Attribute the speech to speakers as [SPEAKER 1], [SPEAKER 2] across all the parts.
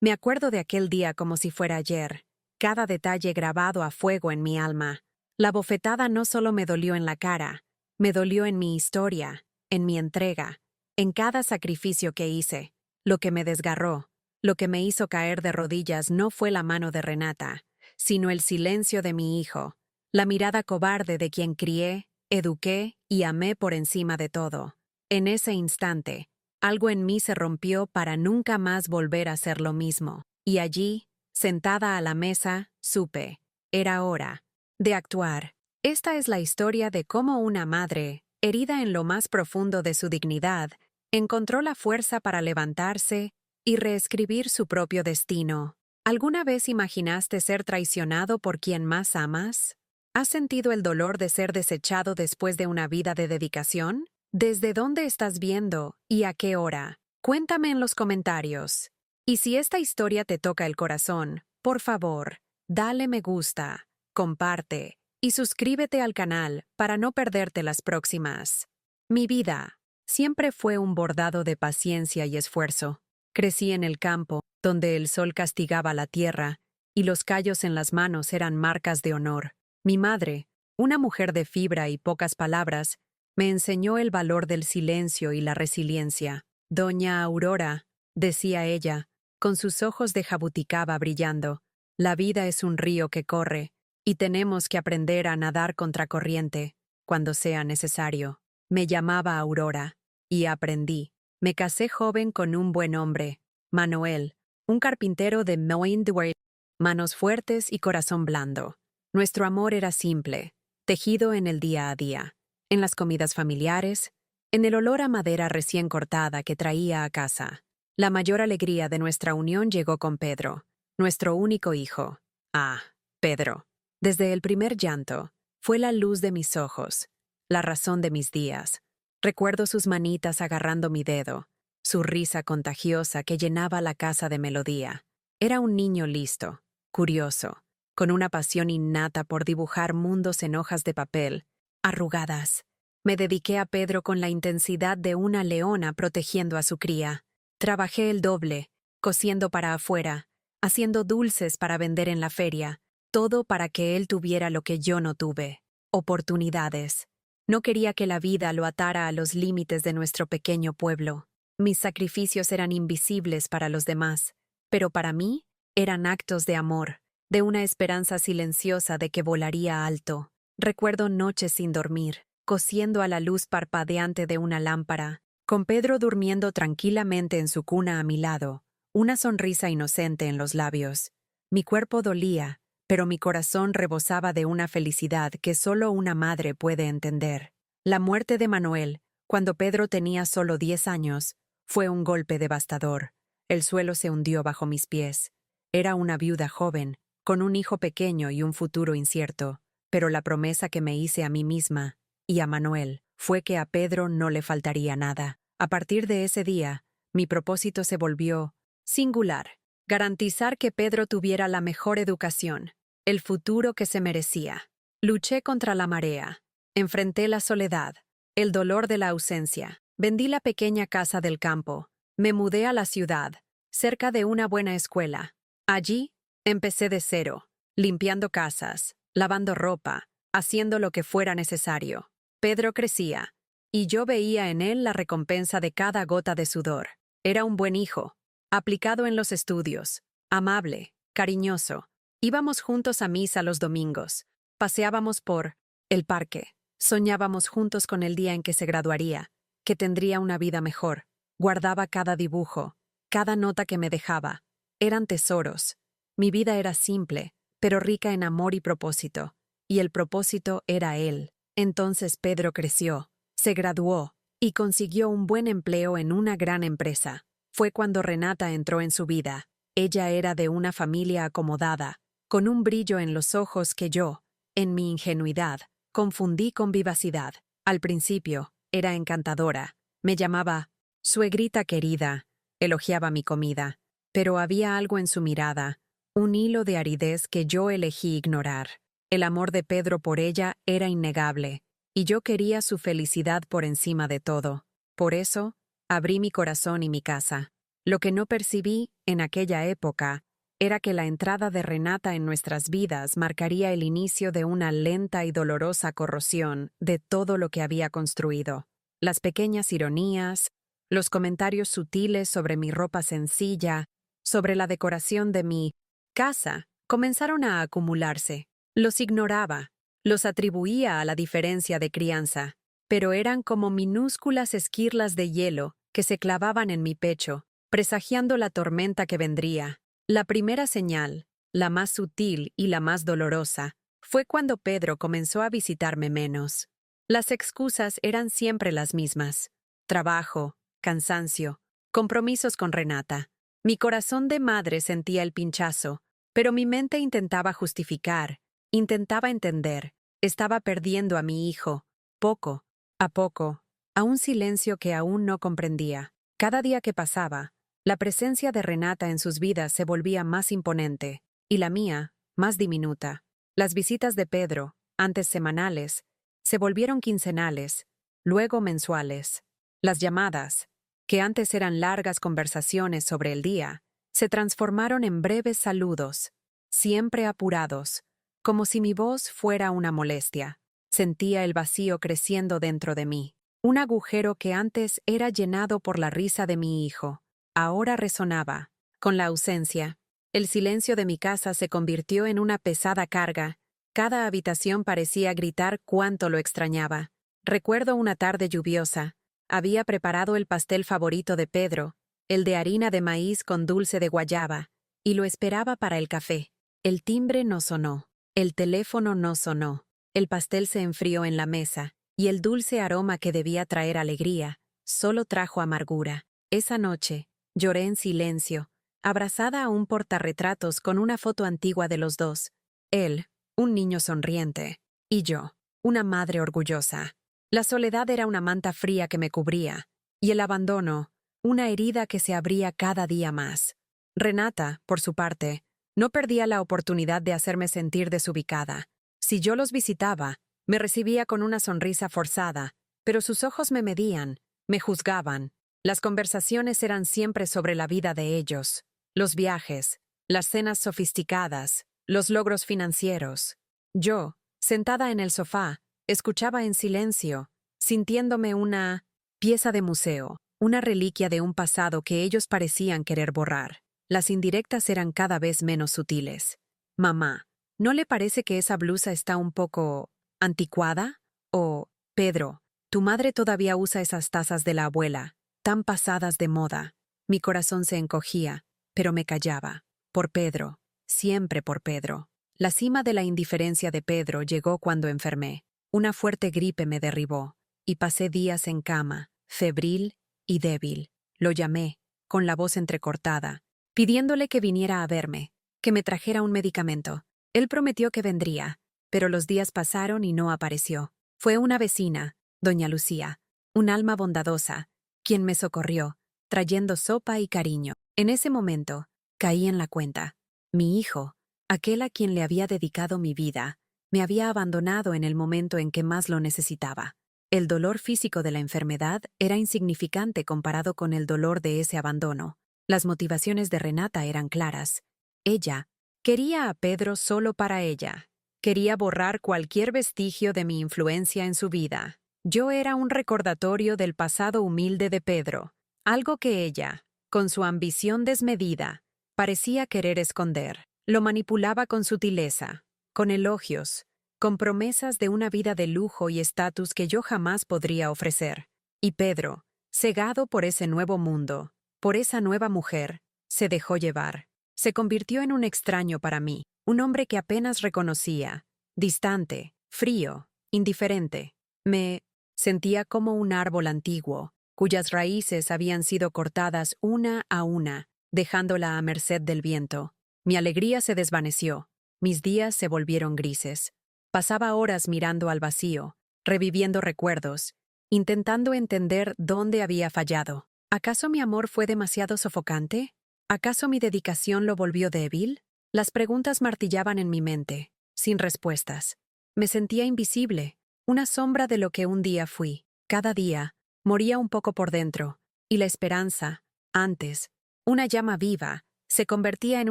[SPEAKER 1] Me acuerdo de aquel día como si fuera ayer, cada detalle grabado a fuego en mi alma. La bofetada no solo me dolió en la cara, me dolió en mi historia, en mi entrega, en cada sacrificio que hice. Lo que me desgarró, lo que me hizo caer de rodillas no fue la mano de Renata, sino el silencio de mi hijo, la mirada cobarde de quien crié, eduqué y amé por encima de todo. En ese instante, algo en mí se rompió para nunca más volver a ser lo mismo. Y allí, sentada a la mesa, supe, era hora de actuar. Esta es la historia de cómo una madre, herida en lo más profundo de su dignidad, encontró la fuerza para levantarse y reescribir su propio destino. ¿Alguna vez imaginaste ser traicionado por quien más amas? ¿Has sentido el dolor de ser desechado después de una vida de dedicación? ¿Desde dónde estás viendo y a qué hora? Cuéntame en los comentarios. Y si esta historia te toca el corazón, por favor, dale me gusta, comparte y suscríbete al canal para no perderte las próximas. Mi vida siempre fue un bordado de paciencia y esfuerzo. Crecí en el campo, donde el sol castigaba la tierra y los callos en las manos eran marcas de honor. Mi madre, una mujer de fibra y pocas palabras, me enseñó el valor del silencio y la resiliencia. Doña Aurora, decía ella, con sus ojos de jabuticaba brillando, la vida es un río que corre, y tenemos que aprender a nadar contracorriente, cuando sea necesario. Me llamaba Aurora, y aprendí. Me casé joven con un buen hombre, Manuel, un carpintero de Moindwell, manos fuertes y corazón blando. Nuestro amor era simple, tejido en el día a día, en las comidas familiares, en el olor a madera recién cortada que traía a casa. La mayor alegría de nuestra unión llegó con Pedro, nuestro único hijo. Ah, Pedro. Desde el primer llanto, fue la luz de mis ojos, la razón de mis días. Recuerdo sus manitas agarrando mi dedo, su risa contagiosa que llenaba la casa de melodía. Era un niño listo, curioso, con una pasión innata por dibujar mundos en hojas de papel, arrugadas. Me dediqué a Pedro con la intensidad de una leona protegiendo a su cría. Trabajé el doble, cosiendo para afuera, haciendo dulces para vender en la feria, todo para que él tuviera lo que yo no tuve, oportunidades. No quería que la vida lo atara a los límites de nuestro pequeño pueblo. Mis sacrificios eran invisibles para los demás, pero para mí eran actos de amor, de una esperanza silenciosa de que volaría alto. Recuerdo noches sin dormir, cosiendo a la luz parpadeante de una lámpara, con Pedro durmiendo tranquilamente en su cuna a mi lado, una sonrisa inocente en los labios. Mi cuerpo dolía, pero mi corazón rebosaba de una felicidad que solo una madre puede entender. La muerte de Manuel, cuando Pedro tenía solo 10 años, fue un golpe devastador. El suelo se hundió bajo mis pies. Era una viuda joven, con un hijo pequeño y un futuro incierto, pero la promesa que me hice a mí misma, y a Manuel, fue que a Pedro no le faltaría nada. A partir de ese día, mi propósito se volvió singular: garantizar que Pedro tuviera la mejor educación, el futuro que se merecía. Luché contra la marea, enfrenté la soledad, el dolor de la ausencia, vendí la pequeña casa del campo, me mudé a la ciudad, cerca de una buena escuela. Allí, empecé de cero, limpiando casas, lavando ropa, haciendo lo que fuera necesario. Pedro crecía, y yo veía en él la recompensa de cada gota de sudor. Era un buen hijo, aplicado en los estudios, amable, cariñoso. Íbamos juntos a misa los domingos, paseábamos por el parque, soñábamos juntos con el día en que se graduaría, que tendría una vida mejor. Guardaba cada dibujo, cada nota que me dejaba. Eran tesoros. Mi vida era simple, pero rica en amor y propósito, y el propósito era él. Entonces Pedro creció, se graduó, y consiguió un buen empleo en una gran empresa. Fue cuando Renata entró en su vida. Ella era de una familia acomodada, con un brillo en los ojos que yo, en mi ingenuidad, confundí con vivacidad. Al principio, era encantadora. Me llamaba suegrita querida, elogiaba mi comida, pero había algo en su mirada, un hilo de aridez que yo elegí ignorar. El amor de Pedro por ella era innegable, y yo quería su felicidad por encima de todo. Por eso, abrí mi corazón y mi casa. Lo que no percibí, en aquella época, era que la entrada de Renata en nuestras vidas marcaría el inicio de una lenta y dolorosa corrosión de todo lo que había construido. Las pequeñas ironías, los comentarios sutiles sobre mi ropa sencilla, sobre la decoración de mi casa, comenzaron a acumularse. Los ignoraba, los atribuía a la diferencia de crianza, pero eran como minúsculas esquirlas de hielo que se clavaban en mi pecho, presagiando la tormenta que vendría. La primera señal, la más sutil y la más dolorosa, fue cuando Pedro comenzó a visitarme menos. Las excusas eran siempre las mismas: trabajo, cansancio, compromisos con Renata. Mi corazón de madre sentía el pinchazo, pero mi mente intentaba justificar, intentaba entender. Estaba perdiendo a mi hijo, poco a poco, a un silencio que aún no comprendía. Cada día que pasaba, la presencia de Renata en sus vidas se volvía más imponente, y la mía, más diminuta. Las visitas de Pedro, antes semanales, se volvieron quincenales, luego mensuales. Las llamadas, que antes eran largas conversaciones sobre el día, se transformaron en breves saludos, siempre apurados, como si mi voz fuera una molestia. Sentía el vacío creciendo dentro de mí, un agujero que antes era llenado por la risa de mi hijo. Ahora resonaba, con la ausencia. El silencio de mi casa se convirtió en una pesada carga. Cada habitación parecía gritar cuánto lo extrañaba. Recuerdo una tarde lluviosa. Había preparado el pastel favorito de Pedro, el de harina de maíz con dulce de guayaba, y lo esperaba para el café. El timbre no sonó, el teléfono no sonó, el pastel se enfrió en la mesa, y el dulce aroma que debía traer alegría, solo trajo amargura. Esa noche, lloré en silencio, abrazada a un portarretratos con una foto antigua de los dos. Él, un niño sonriente, y yo, una madre orgullosa. La soledad era una manta fría que me cubría, y el abandono, una herida que se abría cada día más. Renata, por su parte, no perdía la oportunidad de hacerme sentir desubicada. Si yo los visitaba, me recibía con una sonrisa forzada, pero sus ojos me medían, me juzgaban. Las conversaciones eran siempre sobre la vida de ellos, los viajes, las cenas sofisticadas, los logros financieros. Yo, sentada en el sofá, escuchaba en silencio, sintiéndome una pieza de museo, una reliquia de un pasado que ellos parecían querer borrar. Las indirectas eran cada vez menos sutiles. Mamá, ¿no le parece que esa blusa está un poco anticuada? O, Pedro, tu madre todavía usa esas tazas de la abuela, tan pasadas de moda. Mi corazón se encogía, pero me callaba. Por Pedro, siempre por Pedro. La cima de la indiferencia de Pedro llegó cuando enfermé. Una fuerte gripe me derribó, y pasé días en cama, febril y débil. Lo llamé, con la voz entrecortada, pidiéndole que viniera a verme, que me trajera un medicamento. Él prometió que vendría, pero los días pasaron y no apareció. Fue una vecina, doña Lucía, un alma bondadosa, quien me socorrió, trayendo sopa y cariño. En ese momento, caí en la cuenta. Mi hijo, aquel a quien le había dedicado mi vida, me había abandonado en el momento en que más lo necesitaba. El dolor físico de la enfermedad era insignificante comparado con el dolor de ese abandono. Las motivaciones de Renata eran claras. Ella quería a Pedro solo para ella. Quería borrar cualquier vestigio de mi influencia en su vida. Yo era un recordatorio del pasado humilde de Pedro, algo que ella, con su ambición desmedida, parecía querer esconder. Lo manipulaba con sutileza, con elogios, con promesas de una vida de lujo y estatus que yo jamás podría ofrecer. Y Pedro, cegado por ese nuevo mundo, por esa nueva mujer, se dejó llevar. Se convirtió en un extraño para mí, un hombre que apenas reconocía, distante, frío, indiferente. Me sentía como un árbol antiguo, cuyas raíces habían sido cortadas una a una, dejándola a merced del viento. Mi alegría se desvaneció, mis días se volvieron grises. Pasaba horas mirando al vacío, reviviendo recuerdos, intentando entender dónde había fallado. ¿Acaso mi amor fue demasiado sofocante? ¿Acaso mi dedicación lo volvió débil? Las preguntas martillaban en mi mente, sin respuestas. Me sentía invisible, una sombra de lo que un día fui. Cada día, moría un poco por dentro, y la esperanza, antes, una llama viva, se convertía en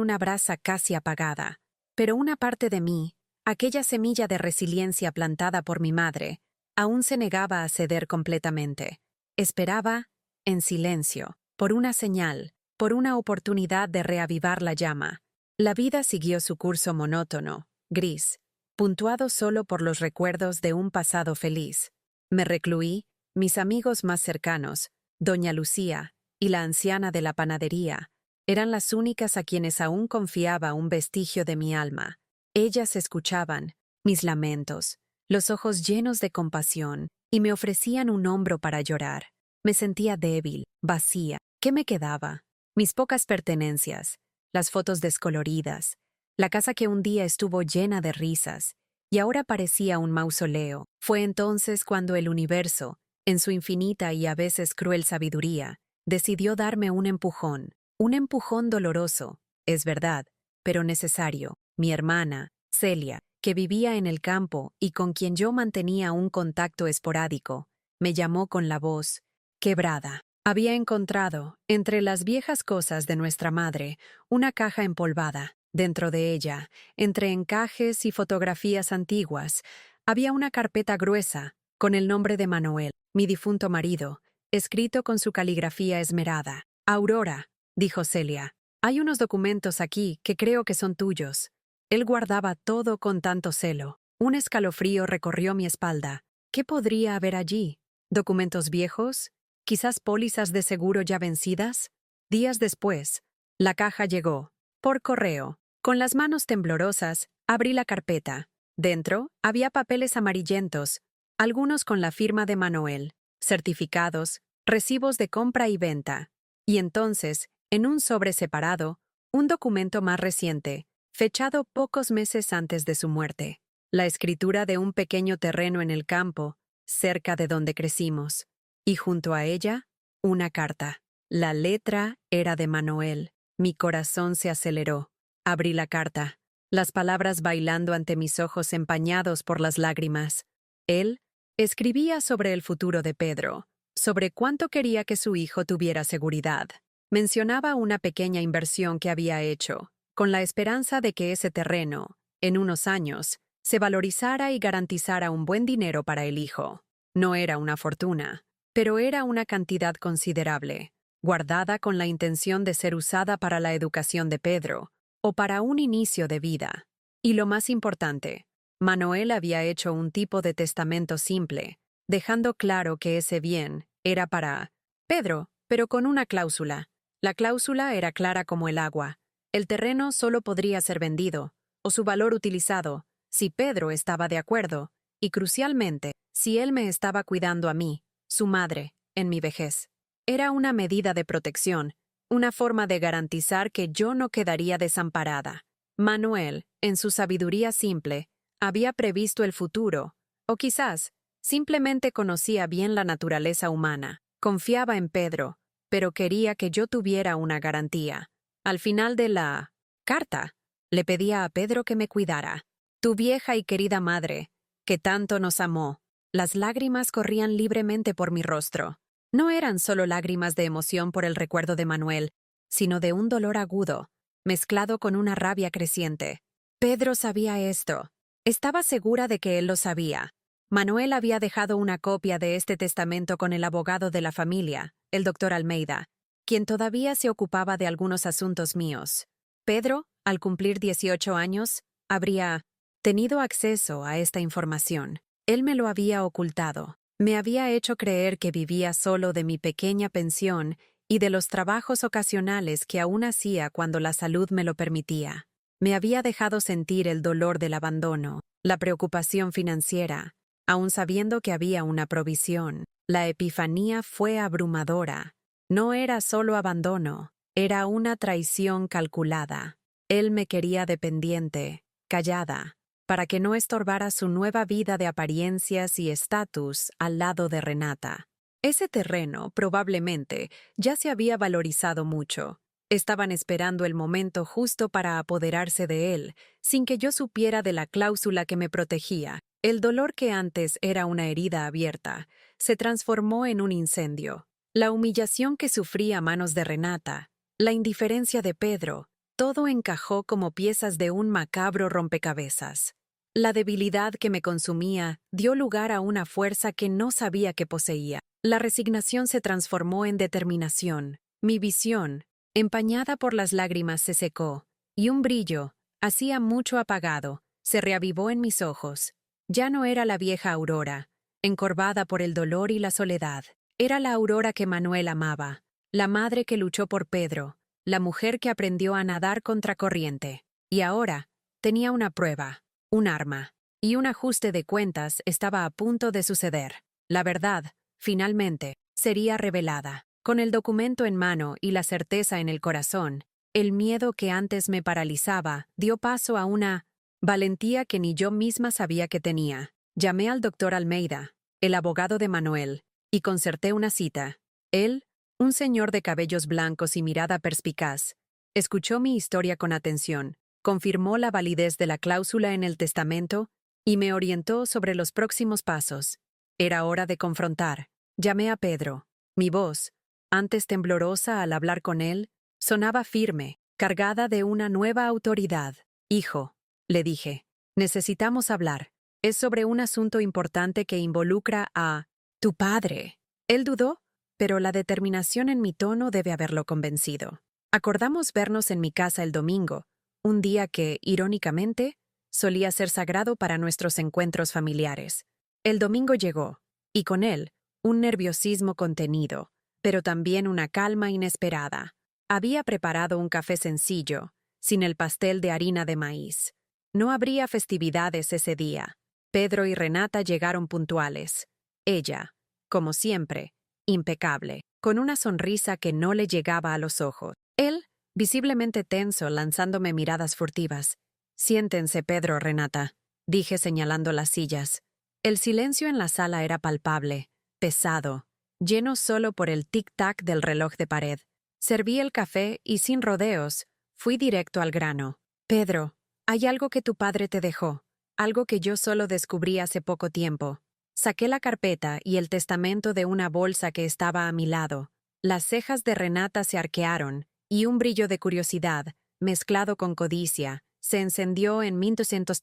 [SPEAKER 1] una brasa casi apagada. Pero una parte de mí, aquella semilla de resiliencia plantada por mi madre, aún se negaba a ceder completamente. Esperaba, en silencio, por una señal, por una oportunidad de reavivar la llama. La vida siguió su curso monótono, gris, puntuado solo por los recuerdos de un pasado feliz. Me recluí, mis amigos más cercanos, doña Lucía y la anciana de la panadería, eran las únicas a quienes aún confiaba un vestigio de mi alma. Ellas escuchaban mis lamentos, los ojos llenos de compasión, y me ofrecían un hombro para llorar. Me sentía débil, vacía. ¿Qué me quedaba? Mis pocas pertenencias, las fotos descoloridas, la casa que un día estuvo llena de risas, y ahora parecía un mausoleo. Fue entonces cuando el universo, en su infinita y a veces cruel sabiduría, decidió darme un empujón doloroso, es verdad, pero necesario. Mi hermana, Celia, que vivía en el campo y con quien yo mantenía un contacto esporádico, me llamó con la voz quebrada. Había encontrado, entre las viejas cosas de nuestra madre, una caja empolvada. Dentro de ella, entre encajes y fotografías antiguas, había una carpeta gruesa con el nombre de Manuel, mi difunto marido, escrito con su caligrafía esmerada. Aurora, dijo Celia, hay unos documentos aquí que creo que son tuyos. Él guardaba todo con tanto celo. Un escalofrío recorrió mi espalda. ¿Qué podría haber allí? ¿Documentos viejos? ¿Quizás pólizas de seguro ya vencidas? Días después, la caja llegó, por correo. Con las manos temblorosas, abrí la carpeta. Dentro, había papeles amarillentos, algunos con la firma de Manuel, certificados, recibos de compra y venta. Y entonces, en un sobre separado, un documento más reciente, fechado pocos meses antes de su muerte. La escritura de un pequeño terreno en el campo, cerca de donde crecimos. Y junto a ella, una carta. La letra era de Manuel. Mi corazón se aceleró. Abrí la carta, las palabras bailando ante mis ojos empañados por las lágrimas. Él escribía sobre el futuro de Pedro, sobre cuánto quería que su hijo tuviera seguridad. Mencionaba una pequeña inversión que había hecho, con la esperanza de que ese terreno, en unos años, se valorizara y garantizara un buen dinero para el hijo. No era una fortuna, pero era una cantidad considerable, guardada con la intención de ser usada para la educación de Pedro, o para un inicio de vida. Y lo más importante, Manuel había hecho un tipo de testamento simple, dejando claro que ese bien era para Pedro, pero con una cláusula. La cláusula era clara como el agua. El terreno solo podría ser vendido, o su valor utilizado, si Pedro estaba de acuerdo, y crucialmente, si él me estaba cuidando a mí, su madre, en mi vejez. Era una medida de protección, una forma de garantizar que yo no quedaría desamparada. Manuel, en su sabiduría simple, había previsto el futuro, o quizás, simplemente conocía bien la naturaleza humana. Confiaba en Pedro, pero quería que yo tuviera una garantía. Al final de la carta, le pedía a Pedro que me cuidara. Tu vieja y querida madre, que tanto nos amó. Las lágrimas corrían libremente por mi rostro. No eran solo lágrimas de emoción por el recuerdo de Manuel, sino de un dolor agudo, mezclado con una rabia creciente. Pedro sabía esto. Estaba segura de que él lo sabía. Manuel había dejado una copia de este testamento con el abogado de la familia, el doctor Almeida, quien todavía se ocupaba de algunos asuntos míos. Pedro, al cumplir 18 años, habría tenido acceso a esta información. Él me lo había ocultado. Me había hecho creer que vivía solo de mi pequeña pensión y de los trabajos ocasionales que aún hacía cuando la salud me lo permitía. Me había dejado sentir el dolor del abandono, la preocupación financiera, aun sabiendo que había una provisión. La epifanía fue abrumadora. No era solo abandono, era una traición calculada. Él me quería dependiente, callada, para que no estorbara su nueva vida de apariencias y estatus al lado de Renata. Ese terreno, probablemente, ya se había valorizado mucho. Estaban esperando el momento justo para apoderarse de él, sin que yo supiera de la cláusula que me protegía. El dolor que antes era una herida abierta, se transformó en un incendio. La humillación que sufrí a manos de Renata, la indiferencia de Pedro, todo encajó como piezas de un macabro rompecabezas. La debilidad que me consumía dio lugar a una fuerza que no sabía que poseía. La resignación se transformó en determinación. Mi visión, empañada por las lágrimas, se secó, y un brillo, hacía mucho apagado, se reavivó en mis ojos. Ya no era la vieja Aurora, encorvada por el dolor y la soledad. Era la Aurora que Manuel amaba, la madre que luchó por Pedro, la mujer que aprendió a nadar contracorriente. Y ahora tenía una prueba, un arma, y un ajuste de cuentas estaba a punto de suceder. La verdad, finalmente, sería revelada. Con el documento en mano y la certeza en el corazón, el miedo que antes me paralizaba dio paso a una valentía que ni yo misma sabía que tenía. Llamé al doctor Almeida, el abogado de Manuel, y concerté una cita. Él, un señor de cabellos blancos y mirada perspicaz, escuchó mi historia con atención, confirmó la validez de la cláusula en el testamento y me orientó sobre los próximos pasos. Era hora de confrontar. Llamé a Pedro. Mi voz, antes temblorosa al hablar con él, sonaba firme, cargada de una nueva autoridad. Hijo, le dije, necesitamos hablar. Es sobre un asunto importante que involucra a tu padre. Él dudó, pero la determinación en mi tono debe haberlo convencido. Acordamos vernos en mi casa el domingo, un día que, irónicamente, solía ser sagrado para nuestros encuentros familiares. El domingo llegó, y con él, un nerviosismo contenido, pero también una calma inesperada. Había preparado un café sencillo, sin el pastel de harina de maíz. No habría festividades ese día. Pedro y Renata llegaron puntuales. Ella, como siempre, impecable, con una sonrisa que no le llegaba a los ojos. Él, visiblemente tenso, lanzándome miradas furtivas. «Siéntense, Pedro, Renata», dije señalando las sillas. El silencio en la sala era palpable, pesado, lleno solo por el tic-tac del reloj de pared. Serví el café y, sin rodeos, fui directo al grano. «Pedro, hay algo que tu padre te dejó, algo que yo solo descubrí hace poco tiempo». Saqué la carpeta y el testamento de una bolsa que estaba a mi lado. Las cejas de Renata se arquearon, y un brillo de curiosidad, mezclado con codicia, se encendió en 1200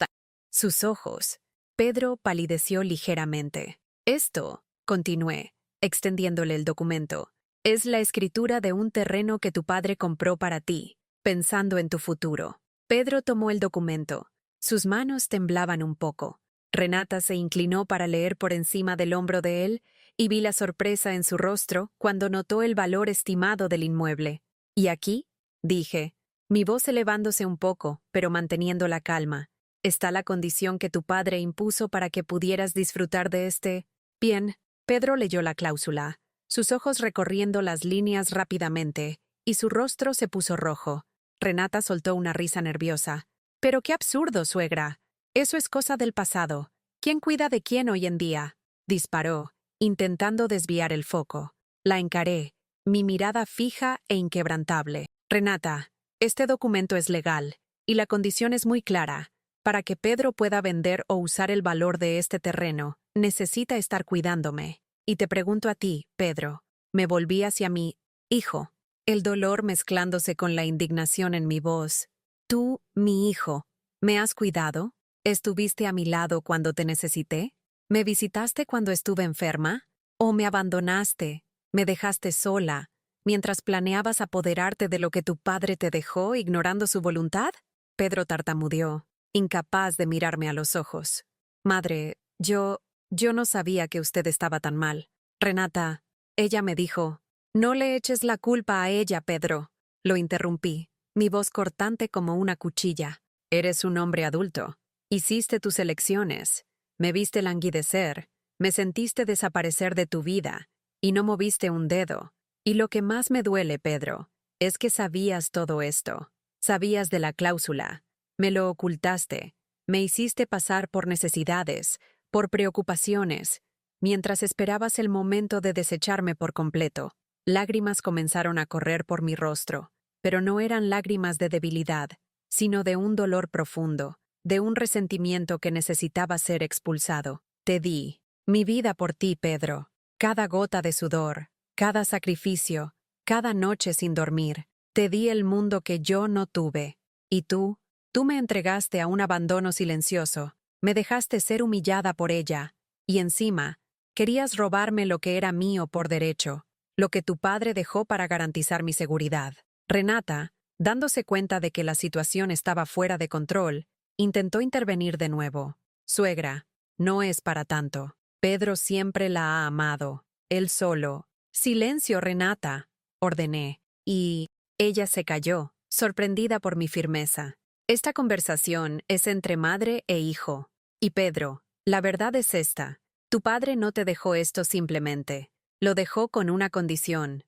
[SPEAKER 1] sus ojos. Pedro palideció ligeramente. «Esto», continué, extendiéndole el documento, «es la escritura de un terreno que tu padre compró para ti, pensando en tu futuro». Pedro tomó el documento. Sus manos temblaban un poco. Renata se inclinó para leer por encima del hombro de él y vi la sorpresa en su rostro cuando notó el valor estimado del inmueble. «¿Y aquí?», dije, mi voz elevándose un poco, pero manteniendo la calma. «Está la condición que tu padre impuso para que pudieras disfrutar de este». «Bien». Pedro leyó la cláusula, sus ojos recorriendo las líneas rápidamente, y su rostro se puso rojo. Renata soltó una risa nerviosa. «Pero qué absurdo, suegra. Eso es cosa del pasado. ¿Quién cuida de quién hoy en día?», disparó, intentando desviar el foco. La encaré, mi mirada fija e inquebrantable. «Renata, este documento es legal, y la condición es muy clara. Para que Pedro pueda vender o usar el valor de este terreno, necesita estar cuidándome. Y te pregunto a ti, Pedro». Me volví hacia mi hijo, el dolor mezclándose con la indignación en mi voz. «Tú, mi hijo, ¿me has cuidado? ¿Estuviste a mi lado cuando te necesité? ¿Me visitaste cuando estuve enferma? ¿O me abandonaste, me dejaste sola, mientras planeabas apoderarte de lo que tu padre te dejó, ignorando su voluntad?» Pedro tartamudeó, incapaz de mirarme a los ojos. «Madre, yo no sabía que usted estaba tan mal. Renata», ella me dijo. «No le eches la culpa a ella, Pedro». Lo interrumpí, mi voz cortante como una cuchilla. «Eres un hombre adulto. Hiciste tus elecciones. Me viste languidecer. Me sentiste desaparecer de tu vida. Y no moviste un dedo. Y lo que más me duele, Pedro, es que sabías todo esto. Sabías de la cláusula. Me lo ocultaste. Me hiciste pasar por necesidades, por preocupaciones, mientras esperabas el momento de desecharme por completo». Lágrimas comenzaron a correr por mi rostro, pero no eran lágrimas de debilidad, sino de un dolor profundo, de un resentimiento que necesitaba ser expulsado. «Te di mi vida por ti, Pedro. Cada gota de sudor, cada sacrificio, cada noche sin dormir. Te di el mundo que yo no tuve. Y tú me entregaste a un abandono silencioso. Me dejaste ser humillada por ella. Y encima, querías robarme lo que era mío por derecho, lo que tu padre dejó para garantizar mi seguridad. Renata, dándose cuenta de que la situación estaba fuera de control, intentó intervenir de nuevo. Suegra, no es para tanto. Pedro siempre la ha amado. Él solo. Silencio, Renata, ordené. Y ella se calló, sorprendida por mi firmeza. Esta conversación es entre madre e hijo. Y Pedro, la verdad es esta. Tu padre no te dejó esto simplemente. Lo dejó con una condición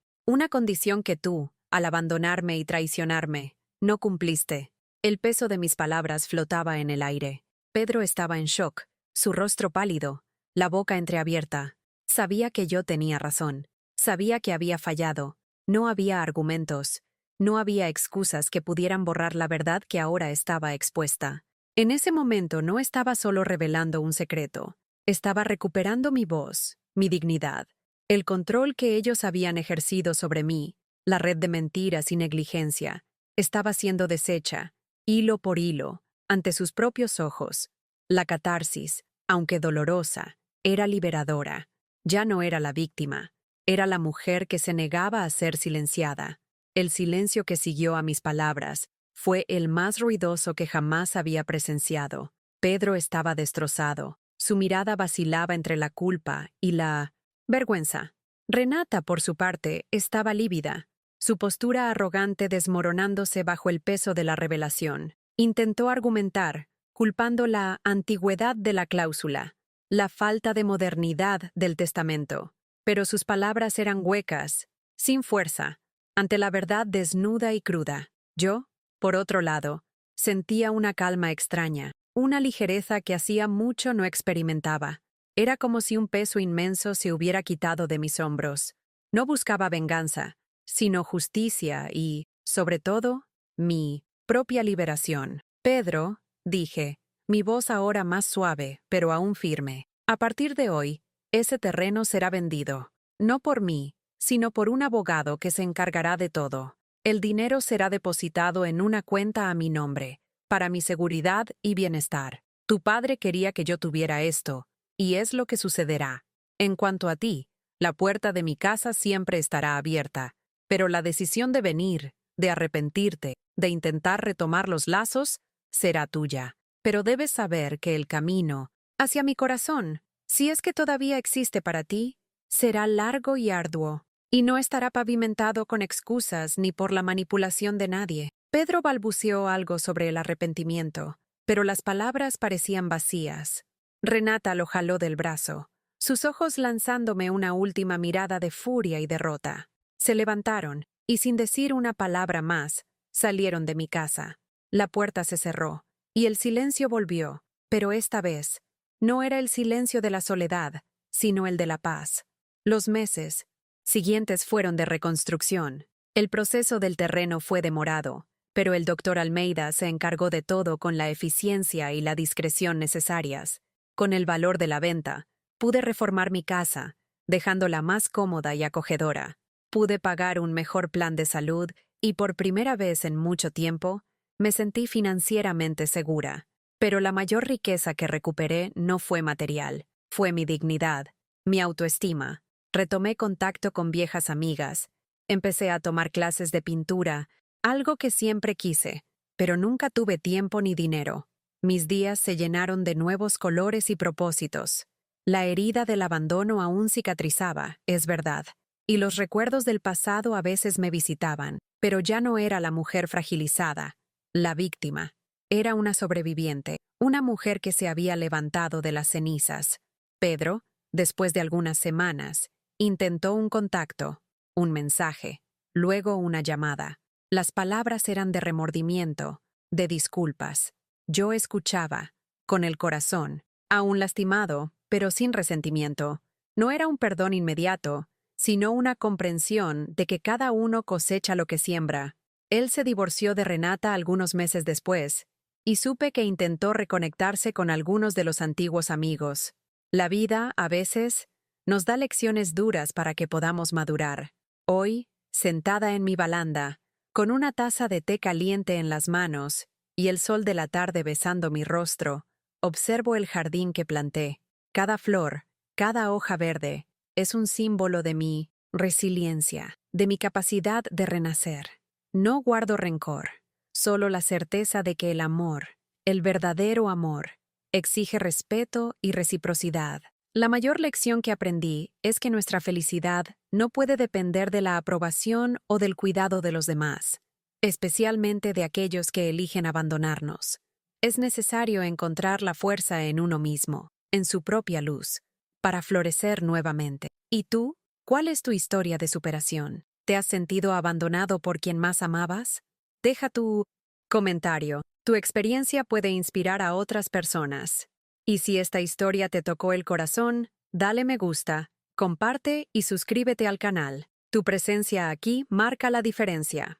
[SPEAKER 1] que tú, al abandonarme y traicionarme, no cumpliste. El peso de mis palabras flotaba en el aire. Pedro estaba en shock, su rostro pálido, la boca entreabierta. Sabía que yo tenía razón. Sabía que había fallado. No había argumentos. No había excusas que pudieran borrar la verdad que ahora estaba expuesta. En ese momento no estaba solo revelando un secreto. Estaba recuperando mi voz, mi dignidad, el control que ellos habían ejercido sobre mí, la red de mentiras y negligencia, estaba siendo deshecha, hilo por hilo, ante sus propios ojos. La catarsis, aunque dolorosa, era liberadora. Ya no era la víctima, era la mujer que se negaba a ser silenciada. El silencio que siguió a mis palabras fue el más ruidoso que jamás había presenciado. Pedro estaba destrozado. Su mirada vacilaba entre la culpa y la vergüenza. Renata, por su parte, estaba lívida, su postura arrogante desmoronándose bajo el peso de la revelación. Intentó argumentar, culpando la antigüedad de la cláusula, la falta de modernidad del testamento. Pero sus palabras eran huecas, sin fuerza, ante la verdad desnuda y cruda. Yo, por otro lado, sentía una calma extraña, una ligereza que hacía mucho no experimentaba. Era como si un peso inmenso se hubiera quitado de mis hombros. No buscaba venganza, sino justicia y, sobre todo, mi propia liberación. Pedro, dije, mi voz ahora más suave, pero aún firme. A partir de hoy, ese terreno será vendido, no por mí, sino por un abogado que se encargará de todo. El dinero será depositado en una cuenta a mi nombre, para mi seguridad y bienestar. Tu padre quería que yo tuviera esto, y es lo que sucederá. En cuanto a ti, la puerta de mi casa siempre estará abierta, pero la decisión de venir, de arrepentirte, de intentar retomar los lazos, será tuya. Pero debes saber que el camino hacia mi corazón, si es que todavía existe para ti, será largo y arduo, y no estará pavimentado con excusas ni por la manipulación de nadie. Pedro balbuceó algo sobre el arrepentimiento, pero las palabras parecían vacías. Renata lo jaló del brazo, sus ojos lanzándome una última mirada de furia y derrota. Se levantaron, y sin decir una palabra más, salieron de mi casa. La puerta se cerró, y el silencio volvió, pero esta vez, no era el silencio de la soledad, sino el de la paz. Los meses siguientes fueron de reconstrucción. El proceso del terreno fue demorado, pero el doctor Almeida se encargó de todo con la eficiencia y la discreción necesarias. Con el valor de la venta, pude reformar mi casa, dejándola más cómoda y acogedora. Pude pagar un mejor plan de salud y por primera vez en mucho tiempo, me sentí financieramente segura. Pero la mayor riqueza que recuperé no fue material, fue mi dignidad, mi autoestima. Retomé contacto con viejas amigas. Empecé a tomar clases de pintura, algo que siempre quise, pero nunca tuve tiempo ni dinero. Mis días se llenaron de nuevos colores y propósitos. La herida del abandono aún cicatrizaba, es verdad, y los recuerdos del pasado a veces me visitaban, pero ya no era la mujer fragilizada, la víctima. Era una sobreviviente, una mujer que se había levantado de las cenizas. Pedro, después de algunas semanas, intentó un contacto, un mensaje, luego una llamada. Las palabras eran de remordimiento, de disculpas. Yo escuchaba, con el corazón, aún lastimado, pero sin resentimiento. No era un perdón inmediato, sino una comprensión de que cada uno cosecha lo que siembra. Él se divorció de Renata algunos meses después, y supe que intentó reconectarse con algunos de los antiguos amigos. La vida, a veces, nos da lecciones duras para que podamos madurar. Hoy, sentada en mi balanda, Con una taza de té caliente en las manos y el sol de la tarde besando mi rostro, observo el jardín que planté. Cada flor, cada hoja verde, es un símbolo de mi resiliencia, de mi capacidad de renacer. No guardo rencor, solo la certeza de que el amor, el verdadero amor, exige respeto y reciprocidad. La mayor lección que aprendí es que nuestra felicidad no puede depender de la aprobación o del cuidado de los demás, especialmente de aquellos que eligen abandonarnos. Es necesario encontrar la fuerza en uno mismo, en su propia luz, para florecer nuevamente. ¿Y tú? ¿Cuál es tu historia de superación? ¿Te has sentido abandonado por quien más amabas? Deja tu comentario. Tu experiencia puede inspirar a otras personas. Y si esta historia te tocó el corazón, dale me gusta, comparte y suscríbete al canal. Tu presencia aquí marca la diferencia.